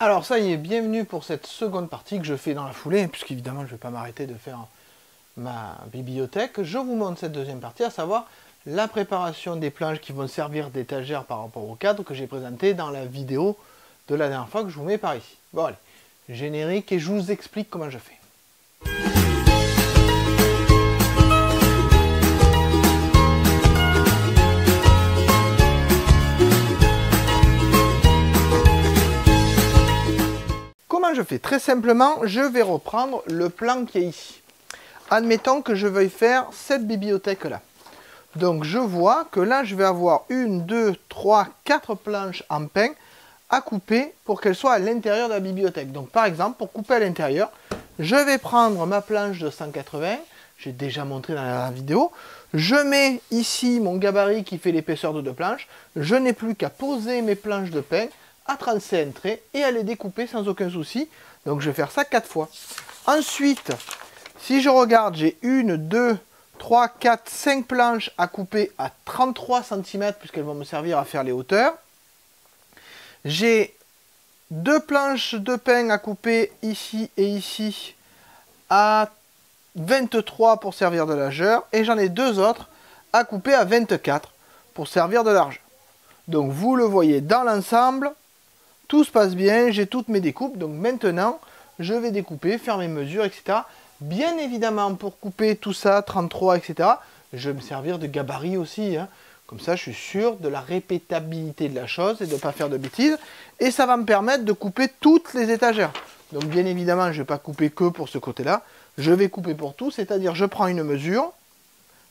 Alors ça y est, bienvenue pour cette seconde partie que je fais dans la foulée, puisqu'évidemment je ne vais pas m'arrêter de faire ma bibliothèque. Je vous montre cette deuxième partie, à savoir la préparation des planches qui vont servir d'étagère par rapport au cadre que j'ai présenté dans la vidéo de la dernière fois que je vous mets par ici. Bon allez, générique et je vous explique comment je fais. Comment je fais? Très simplement, je vais reprendre le plan qui est ici. Admettons que je veuille faire cette bibliothèque-là. Donc je vois que là, je vais avoir 1, 2, 3, 4 planches en pin à couper pour qu'elles soient à l'intérieur de la bibliothèque. Donc par exemple, pour couper à l'intérieur, je vais prendre ma planche de 180, j'ai déjà montré dans la vidéo, je mets ici mon gabarit qui fait l'épaisseur de 2 planches, je n'ai plus qu'à poser mes planches de pin, à tracer un trait et à les découper sans aucun souci. Donc je vais faire ça 4 fois. Ensuite, si je regarde, j'ai 1, 2, 3, 4, 5 planches à couper à 33 cm puisqu'elles vont me servir à faire les hauteurs. J'ai 2 planches de pin à couper ici et ici à 23 pour servir de largeur. Et j'en ai 2 autres à couper à 24 pour servir de largeur. Donc vous le voyez dans l'ensemble. Tout se passe bien, j'ai toutes mes découpes, donc maintenant je vais découper, faire mes mesures, etc. Bien évidemment, pour couper tout ça, 33, etc., je vais me servir de gabarit aussi. Comme ça, je suis sûr de la répétabilité de la chose et de ne pas faire de bêtises. Et ça va me permettre de couper toutes les étagères. Donc bien évidemment, je ne vais pas couper que pour ce côté-là. Je vais couper pour tout, c'est-à-dire je prends une mesure,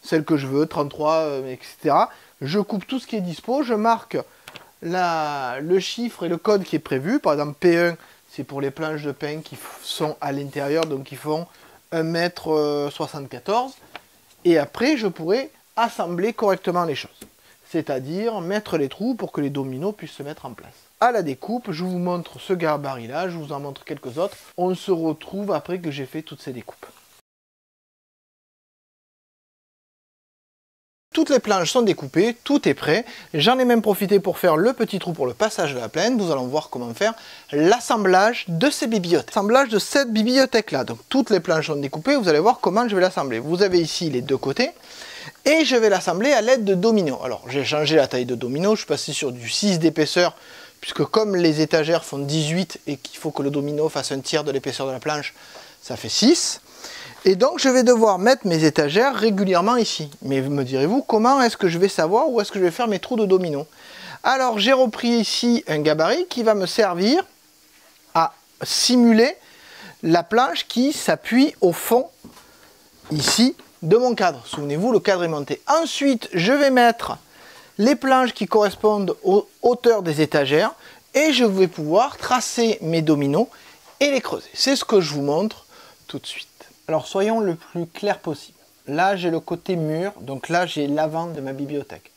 celle que je veux, 33, etc. Je coupe tout ce qui est dispo, je marque le chiffre et le code qui est prévu. Par exemple P1 c'est pour les planches de pin qui sont à l'intérieur, donc qui font 1,74 m, et après je pourrai assembler correctement les choses, c'est-à-dire mettre les trous pour que les dominos puissent se mettre en place. À la découpe, je vous montre ce gabarit là, je vous en montre quelques autres, on se retrouve après que j'ai fait toutes ces découpes. Toutes les planches sont découpées, tout est prêt. J'en ai même profité pour faire le petit trou pour le passage de la plaine. Nous allons voir comment faire l'assemblage de ces bibliothèques. L'assemblage de cette bibliothèque-là. Donc toutes les planches sont découpées, vous allez voir comment je vais l'assembler. Vous avez ici les deux côtés. Et je vais l'assembler à l'aide de dominos. Alors j'ai changé la taille de domino, je suis passé sur du 6 d'épaisseur, puisque comme les étagères font 18 et qu'il faut que le domino fasse un tiers de l'épaisseur de la planche, ça fait 6. Et donc je vais devoir mettre mes étagères régulièrement ici. Mais me direz-vous, comment est-ce que je vais savoir où est-ce que je vais faire mes trous de domino? Alors j'ai repris ici un gabarit qui va me servir à simuler la planche qui s'appuie au fond ici de mon cadre. Souvenez-vous, le cadre est monté. Ensuite, je vais mettre les planches qui correspondent aux hauteurs des étagères et je vais pouvoir tracer mes dominos et les creuser. C'est ce que je vous montre tout de suite. Alors soyons le plus clair possible. Là j'ai le côté mur, donc là j'ai l'avant de ma bibliothèque.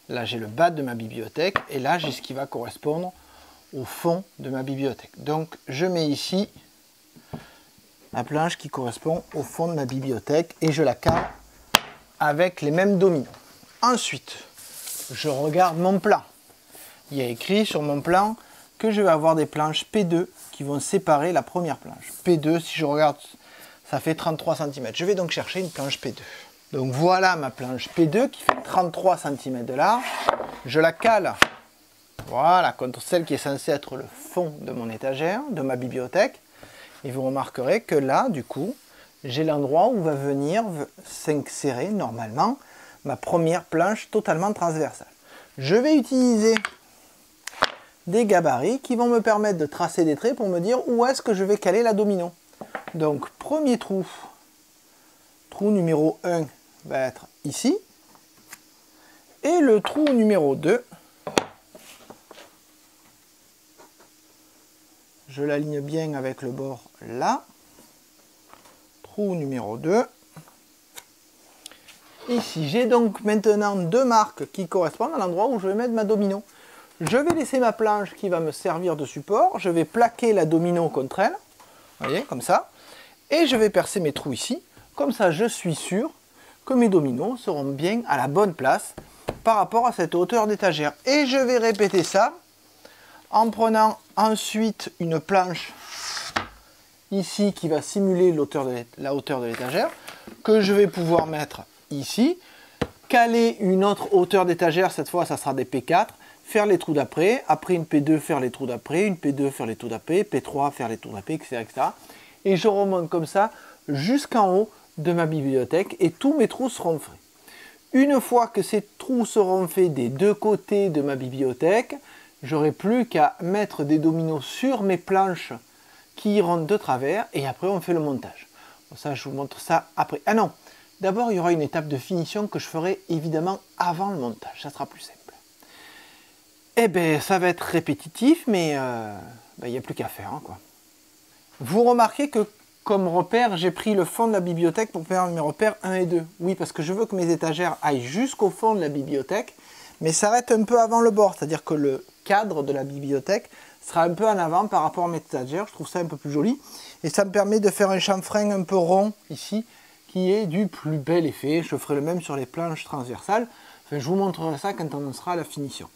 Là j'ai le bas de ma bibliothèque et là j'ai ce qui va correspondre au fond de ma bibliothèque. Donc je mets ici ma planche qui correspond au fond de ma bibliothèque et je la cale avec les mêmes dominos. Ensuite, je regarde mon plan. Il y a écrit sur mon plan que je vais avoir des planches P2 qui vont séparer la première planche. P2, si je regarde, ça fait 33 cm. Je vais donc chercher une planche P2. Donc voilà ma planche P2 qui fait 33 cm de large. Je la cale, voilà, contre celle qui est censée être le fond de mon étagère, de ma bibliothèque. Et vous remarquerez que là, du coup, j'ai l'endroit où va venir s'insérer normalement ma première planche totalement transversale. Je vais utiliser des gabarits qui vont me permettre de tracer des traits pour me dire où est-ce que je vais caler la domino. Donc premier trou, trou numéro 1 va être ici, et le trou numéro 2, je l'aligne bien avec le bord là, trou numéro 2, ici j'ai donc maintenant deux marques qui correspondent à l'endroit où je vais mettre ma domino. Je vais laisser ma planche qui va me servir de support, je vais plaquer la domino contre elle, vous voyez, comme ça. Et je vais percer mes trous ici, comme ça je suis sûr que mes dominos seront bien à la bonne place par rapport à cette hauteur d'étagère. Et je vais répéter ça en prenant ensuite une planche ici qui va simuler la hauteur de l'étagère, que je vais pouvoir mettre ici, caler une autre hauteur d'étagère, cette fois ça sera des P4, faire les trous d'après, après une P2 faire les trous d'après, une P2 faire les trous d'après, P3 faire les trous d'après, etc., etc. Et je remonte comme ça jusqu'en haut de ma bibliothèque et tous mes trous seront faits. Une fois que ces trous seront faits des deux côtés de ma bibliothèque, j'aurai plus qu'à mettre des dominos sur mes planches qui iront de travers et après on fait le montage. Bon, ça je vous montre ça après. Ah non, d'abord il y aura une étape de finition que je ferai évidemment avant le montage, ça sera plus simple. Eh bien ça va être répétitif mais il n'y a plus qu'à faire, hein, quoi. Vous remarquez que comme repère, j'ai pris le fond de la bibliothèque pour faire mes repères 1 et 2. Oui, parce que je veux que mes étagères aillent jusqu'au fond de la bibliothèque, mais s'arrêtent un peu avant le bord, c'est-à-dire que le cadre de la bibliothèque sera un peu en avant par rapport à mes étagères. Je trouve ça un peu plus joli. Et ça me permet de faire un chanfrein un peu rond ici, qui est du plus bel effet. Je ferai le même sur les planches transversales. Enfin, je vous montrerai ça quand on en sera à la finition.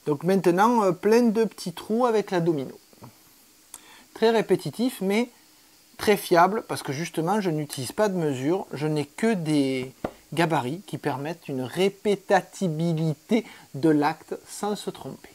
Donc maintenant, plein de petits trous avec la domino. Très répétitif, mais très fiable parce que justement je n'utilise pas de mesure, je n'ai que des gabarits qui permettent une répétabilité de l'acte sans se tromper.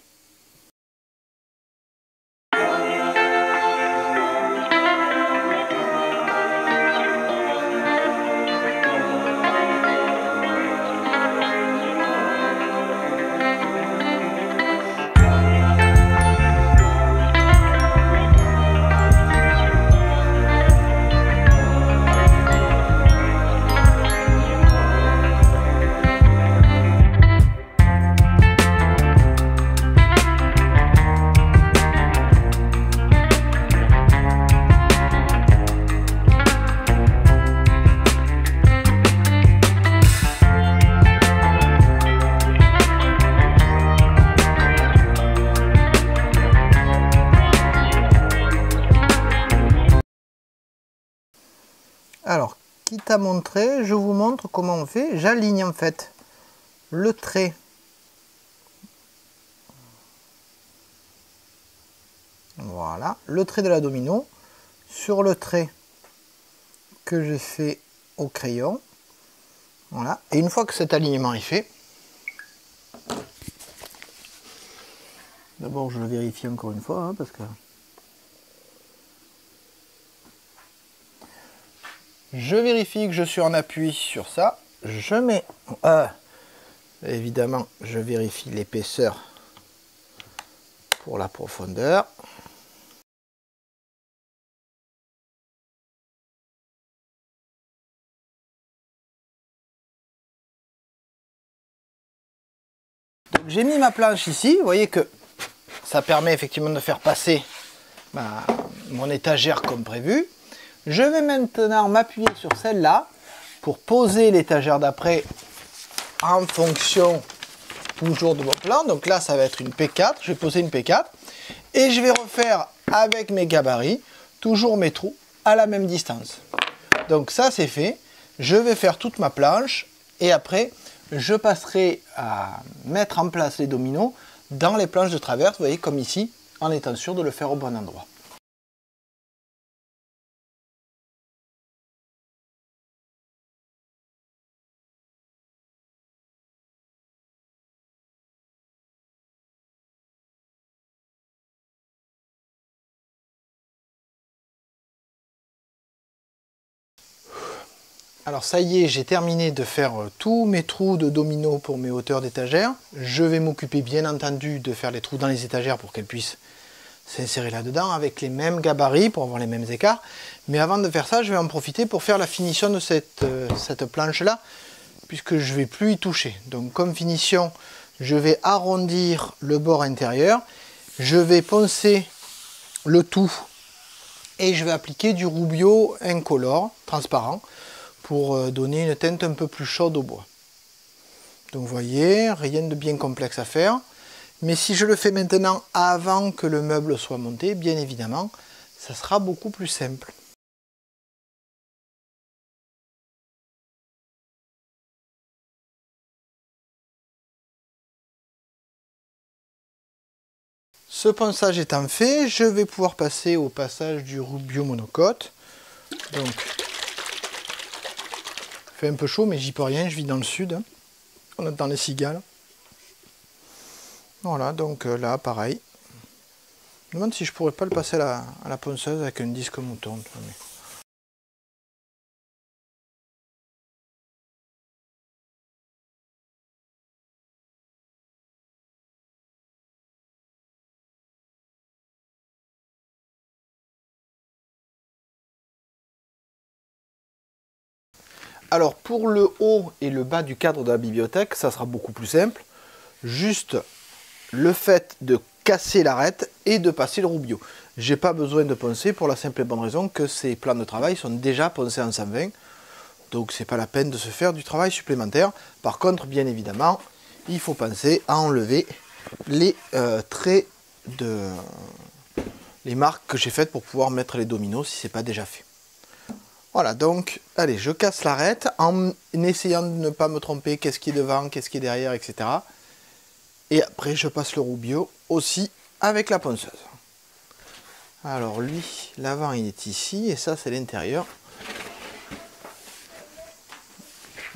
Alors, quitte à montrer, je vous montre comment on fait. J'aligne en fait le trait. Voilà, le trait de la domino sur le trait que j'ai fait au crayon. Voilà, et une fois que cet alignement est fait, d'abord je le vérifie encore une fois, hein, parce que je vérifie que je suis en appui sur ça. Je mets... évidemment, je vérifie l'épaisseur pour la profondeur. J'ai mis ma planche ici. Vous voyez que ça permet effectivement de faire passer mon étagère comme prévu. Je vais maintenant m'appuyer sur celle-là pour poser l'étagère d'après en fonction toujours de mon plan. Donc là, ça va être une P4. Je vais poser une P4 et je vais refaire avec mes gabarits toujours mes trous à la même distance. Donc ça, c'est fait. Je vais faire toute ma planche et après, je passerai à mettre en place les dominos dans les planches de traverse, vous voyez, comme ici, en étant sûr de le faire au bon endroit. Alors ça y est, j'ai terminé de faire tous mes trous de dominos pour mes hauteurs d'étagères. Je vais m'occuper bien entendu de faire les trous dans les étagères pour qu'elles puissent s'insérer là-dedans avec les mêmes gabarits pour avoir les mêmes écarts. Mais avant de faire ça, je vais en profiter pour faire la finition de cette planche-là, puisque je ne vais plus y toucher. Donc comme finition, je vais arrondir le bord intérieur, je vais poncer le tout et je vais appliquer du Rubio incolore, transparent, pour donner une teinte un peu plus chaude au bois. Donc vous voyez, rien de bien complexe à faire. Mais si je le fais maintenant avant que le meuble soit monté, bien évidemment, ça sera beaucoup plus simple. Ce ponçage étant fait, je vais pouvoir passer au passage du Rubio monocoque. Donc, il fait un peu chaud, mais j'y peux rien, je vis dans le sud. On entend les cigales. Voilà, donc là, pareil. Je me demande si je pourrais pas le passer à la ponceuse avec un disque mouton. Alors pour le haut et le bas du cadre de la bibliothèque, ça sera beaucoup plus simple. Juste le fait de casser l'arête et de passer le Rubio. J'ai pas besoin de poncer pour la simple et bonne raison que ces plans de travail sont déjà poncés en 120. Donc c'est pas la peine de se faire du travail supplémentaire. Par contre, bien évidemment, il faut penser à enlever les traits les marques que j'ai faites pour pouvoir mettre les dominos si c'est pas déjà fait. Voilà, donc, allez, je casse l'arête en essayant de ne pas me tromper, qu'est-ce qui est devant, qu'est-ce qui est derrière, etc. Et après, je passe le Rubio aussi avec la ponceuse. Alors lui, l'avant, il est ici, et ça, c'est l'intérieur.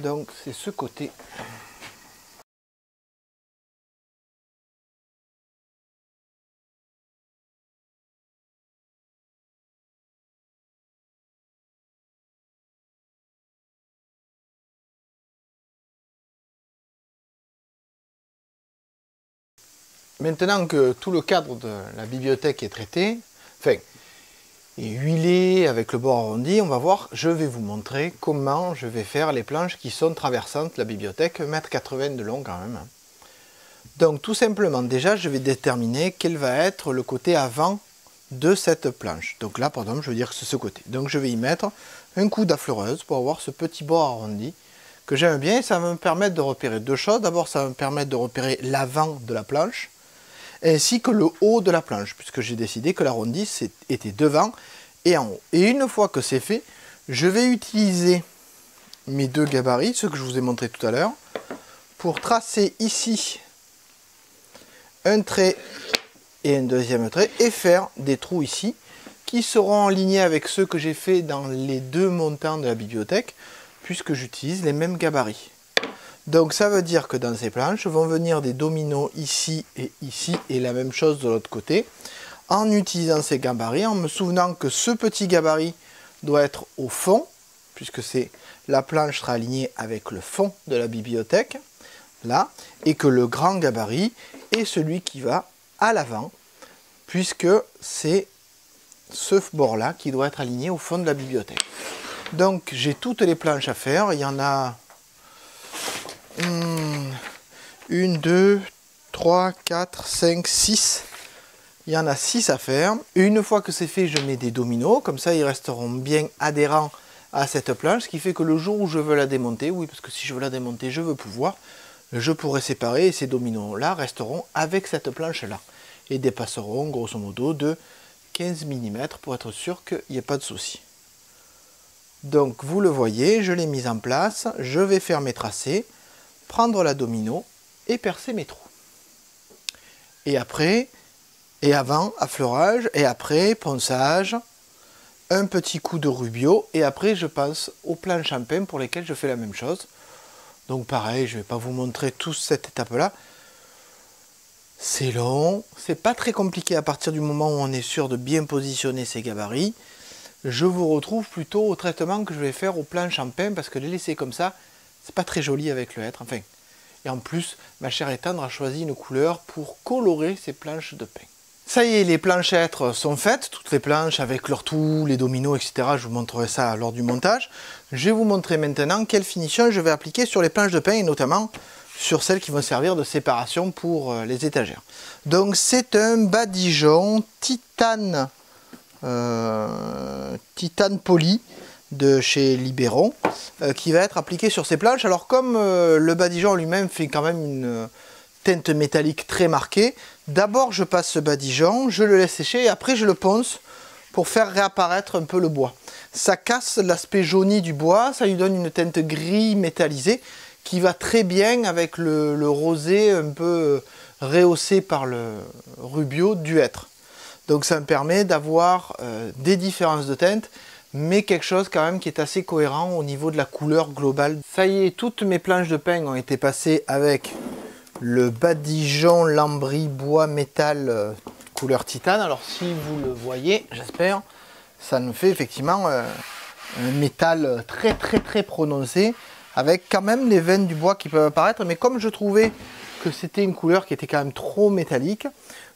Donc, c'est ce côté. Maintenant que tout le cadre de la bibliothèque est traité, enfin, et huilé avec le bord arrondi, on va voir, je vais vous montrer comment je vais faire les planches qui sont traversantes la bibliothèque, 1,80 m de long quand même. Donc tout simplement, déjà, je vais déterminer quel va être le côté avant de cette planche. Donc là, pardon, je veux dire que c'est ce côté. Donc je vais y mettre un coup d'affleureuse pour avoir ce petit bord arrondi que j'aime bien. Ça va me permettre de repérer deux choses. D'abord, ça va me permettre de repérer l'avant de la planche, ainsi que le haut de la planche, puisque j'ai décidé que l'arrondi était devant et en haut. Et une fois que c'est fait, je vais utiliser mes deux gabarits, ceux que je vous ai montré tout à l'heure, pour tracer ici un trait et un deuxième trait, et faire des trous ici, qui seront en ligne avec ceux que j'ai fait dans les deux montants de la bibliothèque, puisque j'utilise les mêmes gabarits. Donc ça veut dire que dans ces planches vont venir des dominos ici, et la même chose de l'autre côté, en utilisant ces gabarits, en me souvenant que ce petit gabarit doit être au fond, puisque la planche sera alignée avec le fond de la bibliothèque, là, et que le grand gabarit est celui qui va à l'avant, puisque c'est ce bord-là qui doit être aligné au fond de la bibliothèque. Donc j'ai toutes les planches à faire, il y en a 1, 2, 3, 4, 5, 6. Il y en a 6 à faire. Et une fois que c'est fait, je mets des dominos. Comme ça, ils resteront bien adhérents à cette planche. Ce qui fait que le jour où je veux la démonter, oui, parce que si je veux la démonter, je veux pouvoir, je pourrai séparer et ces dominos-là resteront avec cette planche-là. Et dépasseront grosso modo de 15 mm pour être sûr qu'il n'y ait pas de souci. Donc vous le voyez, je l'ai mise en place. Je vais faire mes tracés, prendre la domino et percer mes trous. Et après, et avant, affleurage, et après, ponçage, un petit coup de Rubio, et après je passe aux planches en pain pour lesquelles je fais la même chose. Donc pareil, je ne vais pas vous montrer toute cette étape-là. C'est long, c'est pas très compliqué à partir du moment où on est sûr de bien positionner ses gabarits. Je vous retrouve plutôt au traitement que je vais faire aux planches en pain, parce que les laisser comme ça, c'est pas très joli avec le hêtre, enfin. Et en plus, ma chère et tendre a choisi une couleur pour colorer ces planches de pain. Ça y est, les planches à hêtre sont faites, toutes les planches avec leurs trous, les dominos, etc. Je vous montrerai ça lors du montage. Je vais vous montrer maintenant quelle finition je vais appliquer sur les planches de pain, et notamment sur celles qui vont servir de séparation pour les étagères. Donc c'est un badigeon titane, titane poli de chez Libéron qui va être appliqué sur ces planches. Alors comme le badigeon lui-même fait quand même une teinte métallique très marquée, d'abord je passe ce badigeon, je le laisse sécher et après je le ponce pour faire réapparaître un peu le bois. Ça casse l'aspect jauni du bois, ça lui donne une teinte gris métallisée qui va très bien avec le rosé un peu rehaussé par le Rubio dû être. Donc ça me permet d'avoir des différences de teinte, mais quelque chose quand même qui est assez cohérent au niveau de la couleur globale. Ça y est, toutes mes planches de peigne ont été passées avec le badigeon lambris bois métal couleur titane. Alors si vous le voyez, j'espère, ça nous fait effectivement un métal très prononcé, avec quand même les veines du bois qui peuvent apparaître, mais comme je trouvais que c'était une couleur qui était quand même trop métallique,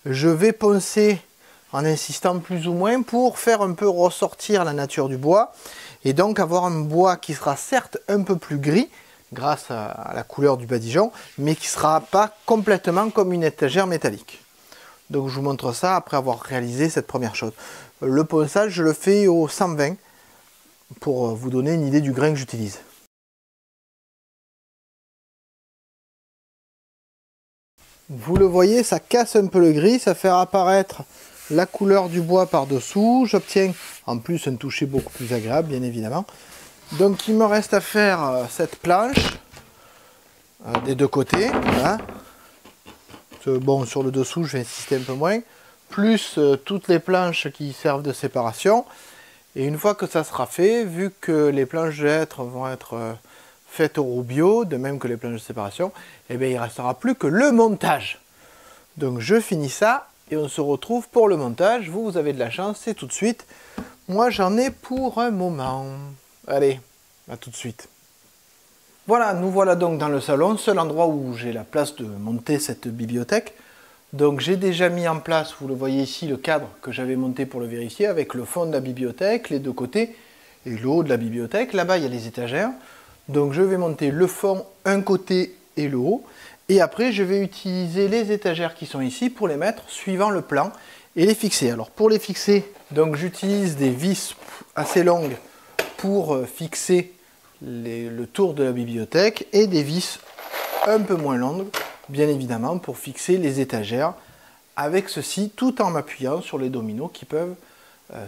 je vais poncer en insistant plus ou moins pour faire un peu ressortir la nature du bois et donc avoir un bois qui sera certes un peu plus gris grâce à la couleur du badigeon, mais qui ne sera pas complètement comme une étagère métallique. Donc je vous montre ça après avoir réalisé cette première chose. Le ponçage, je le fais au 120 pour vous donner une idée du grain que j'utilise. Vous le voyez, ça casse un peu le gris, ça fait apparaître la couleur du bois par-dessous. J'obtiens en plus un toucher beaucoup plus agréable, bien évidemment. Donc il me reste à faire cette planche des deux côtés. Voilà. Bon, sur le dessous, je vais insister un peu moins. Plus toutes les planches qui servent de séparation. Et une fois que ça sera fait, vu que les planches de hêtre vont être faites au Rubio, de même que les planches de séparation, eh bien, il ne restera plus que le montage. Donc je finis ça et on se retrouve pour le montage. Vous avez de la chance, c'est tout de suite. Moi, j'en ai pour un moment. Allez, à tout de suite. Voilà, nous voilà donc dans le salon, seul endroit où j'ai la place de monter cette bibliothèque. Donc j'ai déjà mis en place, vous le voyez ici, le cadre que j'avais monté pour le vérifier, avec le fond de la bibliothèque, les deux côtés, et le haut de la bibliothèque. Là-bas, il y a les étagères. Donc je vais monter le fond, un côté et le haut. Et après, je vais utiliser les étagères qui sont ici pour les mettre suivant le plan et les fixer. Alors pour les fixer, donc j'utilise des vis assez longues pour fixer le tour de la bibliothèque et des vis un peu moins longues, bien évidemment, pour fixer les étagères avec ceci, tout en m'appuyant sur les dominos qui peuvent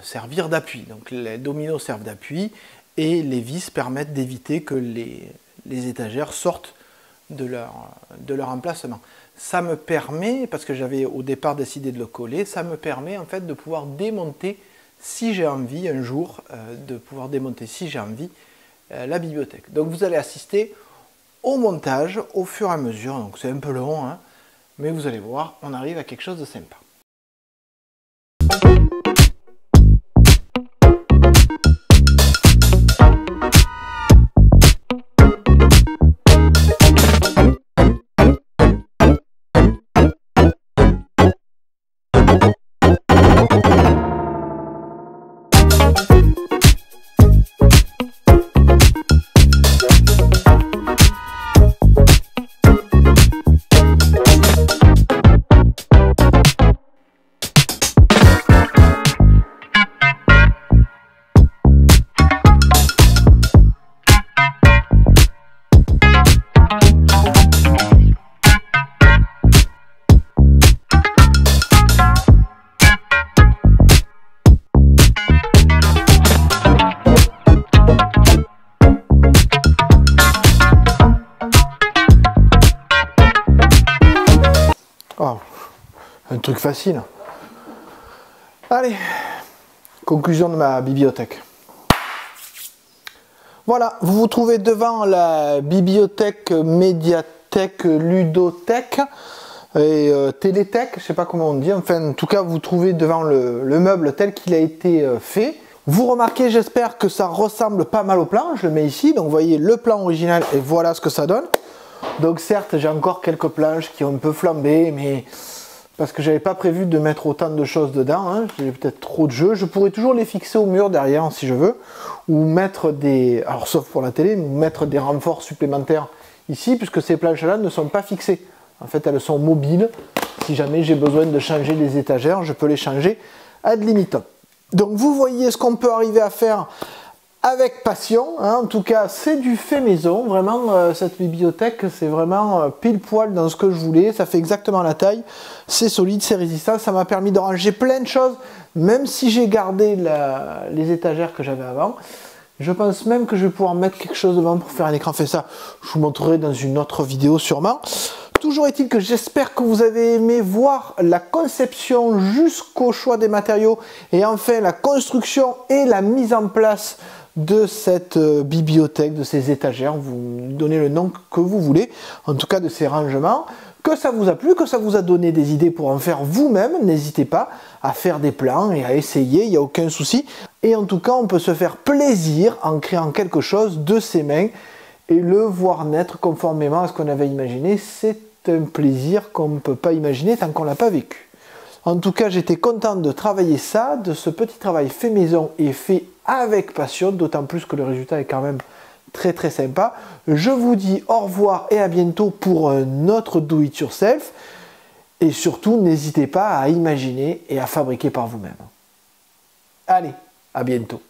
servir d'appui. Donc les dominos servent d'appui et les vis permettent d'éviter que les étagères sortent de leur emplacement. Ça me permet, parce que j'avais au départ décidé de le coller, ça me permet en fait de pouvoir démonter si j'ai envie un jour, la bibliothèque. Donc vous allez assister au montage au fur et à mesure, donc c'est un peu long, hein, mais vous allez voir, on arrive à quelque chose de sympa. Oh, un truc facile. Allez, conclusion de ma bibliothèque. Voilà, vous vous trouvez devant la bibliothèque, médiathèque, ludothèque et téléthèque, je ne sais pas comment on dit. Enfin, en tout cas, vous trouvez devant le meuble tel qu'il a été fait. Vous remarquez, j'espère que ça ressemble pas mal au plan. Je le mets ici, donc vous voyez le plan original et voilà ce que ça donne. Donc certes, j'ai encore quelques planches qui ont un peu flambé, mais parce que j'avais pas prévu de mettre autant de choses dedans, hein. J'ai peut-être trop de jeux. Je pourrais toujours les fixer au mur derrière si je veux, ou mettre des, alors sauf pour la télé, mettre des renforts supplémentaires ici, puisque ces planches-là ne sont pas fixées. En fait, elles sont mobiles. Si jamais j'ai besoin de changer les étagères, je peux les changer ad libitum. Donc vous voyez ce qu'on peut arriver à faire avec passion, hein. En tout cas c'est du fait maison, vraiment cette bibliothèque c'est vraiment pile poil dans ce que je voulais, ça fait exactement la taille, c'est solide, c'est résistant, ça m'a permis de ranger plein de choses, même si j'ai gardé les étagères que j'avais avant. Je pense même que je vais pouvoir mettre quelque chose devant pour faire un écran, fait ça, je vous montrerai dans une autre vidéo sûrement. toujours est-il que j'espère que vous avez aimé voir la conception jusqu'au choix des matériaux et enfin la construction et la mise en place de cette bibliothèque, de ces étagères, vous donnez le nom que vous voulez, en tout cas de ces rangements. Que ça vous a plu, que ça vous a donné des idées pour en faire vous-même, n'hésitez pas à faire des plans et à essayer, il n'y a aucun souci. Et en tout cas, on peut se faire plaisir en créant quelque chose de ses mains et le voir naître conformément à ce qu'on avait imaginé. C'est un plaisir qu'on ne peut pas imaginer tant qu'on ne l'a pas vécu. En tout cas, j'étais content de travailler ça, de ce petit travail fait maison et fait avec passion, d'autant plus que le résultat est quand même très sympa. Je vous dis au revoir et à bientôt pour un autre do it yourself. Et surtout, n'hésitez pas à imaginer et à fabriquer par vous-même. Allez, à bientôt.